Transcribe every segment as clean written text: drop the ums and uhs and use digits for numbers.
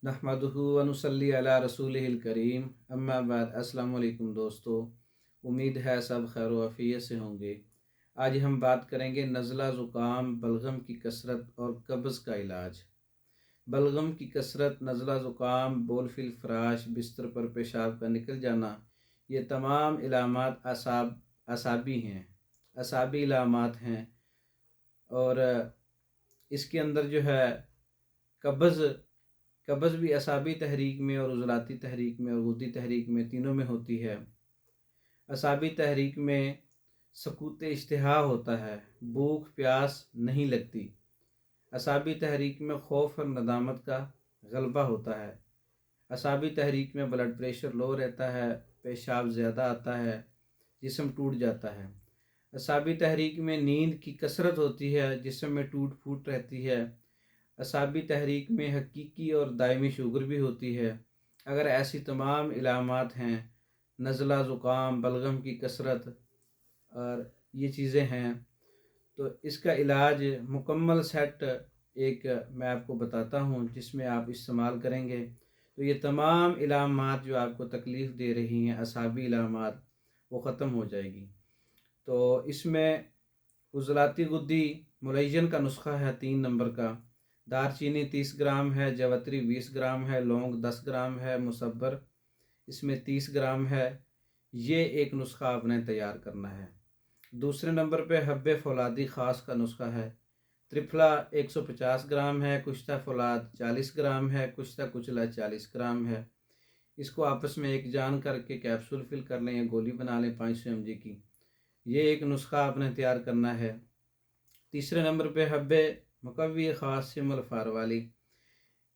नहमदुहु व नुसल्ली अला रसूलिहिल करीम अम्मा बाद। अस्सलाम वालेकुम दोस्तों, उम्मीद है सब खैर व आफियत से होंगे। आज हम बात करेंगे नज़ला ज़ुकाम, बलगम की कसरत और कब्ज़ का इलाज। बलगम की कसरत, नज़ला ज़ुकाम, बोल फिल फराश, बिस्तर पर पेशाब का निकल जाना, ये तमाम इलामात असाबी हैं, असाबी इलामात हैं। और इसके अंदर जो है कब्ज़ कब्ज़ भी असाबी तहरीक में और उज़लाती तहरीक में और गुद्दी तहरीक में, तीनों में होती है। असाबी तहरीक में सकूत इश्तिहा होता है, भूख प्यास नहीं लगती। असाबी तहरीक में खौफ और नदामत का गलबा होता है। असाबी तहरीक में ब्लड प्रेशर लो रहता है, पेशाब ज़्यादा आता है, जिस्म टूट जाता है। असाबी तहरीक में नींद की कसरत होती है, जिस्म में टूट फूट रहती है। असाबी तहरीक में हकीकी और दायमी शुगर भी होती है। अगर ऐसी तमाम इलामात हैं, नज़ला ज़ुकाम, बलगम की कसरत और ये चीज़ें हैं, तो इसका इलाज मुकम्मल सेट एक मैं आपको बताता हूँ, जिसमें आप इस्तेमाल करेंगे तो ये तमाम इलामात जो आपको तकलीफ़ दे रही हैं, असाबी इलामात, वो ख़त्म हो जाएगी। तो इसमें उज़लाती गुद्दी मुलय्यन का नुस्खा है 3 नंबर का। दारचीनी 30 ग्राम है, जवतरी 20 ग्राम है, लौंग 10 ग्राम है, मुसब्बर इसमें 30 ग्राम है। ये एक नुस्खा आपने तैयार करना है। दूसरे नंबर पे हब्बे फौलादी ख़ास का नुस्खा है। त्रिफला 150 ग्राम है, कुश्ता फौलाद 40 ग्राम है, कुश्ता कुचला 40 ग्राम है। इसको आपस में एक जान करके कैप्सूल फिल कर लें या गोली बना लें 500 mg की। ये एक नुस्खा आपने तैयार करना है। तीसरे नंबर पे हब्बे मुकव्वी ख़ास सिमल फार वाली,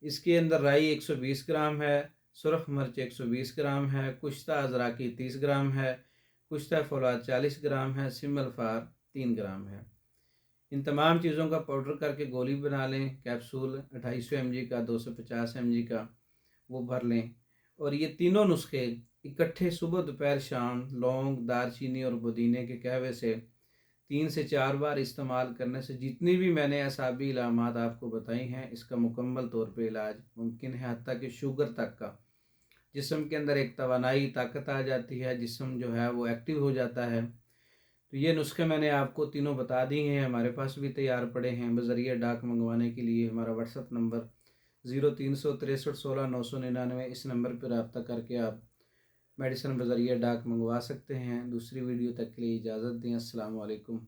इसके अंदर राई 120 ग्राम है, सुरख मिर्च 120 ग्राम है, कुश्ता अजराकी 30 ग्राम है, कुश्ता फौलाद 40 ग्राम है, सिमल फार 3 ग्राम है। इन तमाम चीज़ों का पाउडर करके गोली बना लें, कैप्सूल 250 mg का, 250 mg का वो भर लें। और ये तीनों नुस्खे इकट्ठे सुबह दोपहर शाम लौंग, दारचीनी और पुदीने के कहवे से 3 से 4 बार इस्तेमाल करने से जितनी भी मैंने असाबी इलामात आपको बताई हैं, इसका मुकम्मल तौर पे इलाज मुमकिन है, हत्ता कि शुगर तक का। जिस्म के अंदर एक तवानाई ताकत आ जाती है, जिस्म जो है वो एक्टिव हो जाता है। तो ये नुस्खे मैंने आपको तीनों बता दिए हैं, हमारे पास भी तैयार पड़े हैं। बज़रिया डाक मंगवाने के लिए हमारा व्हाट्सअप नंबर 0363169999, इस नंबर पर रब्ता करके आप मेडिसिन बज़रिया डाक मंगवा सकते हैं। दूसरी वीडियो तक के लिए इजाज़त दें। अस्सलाम वालेकुम।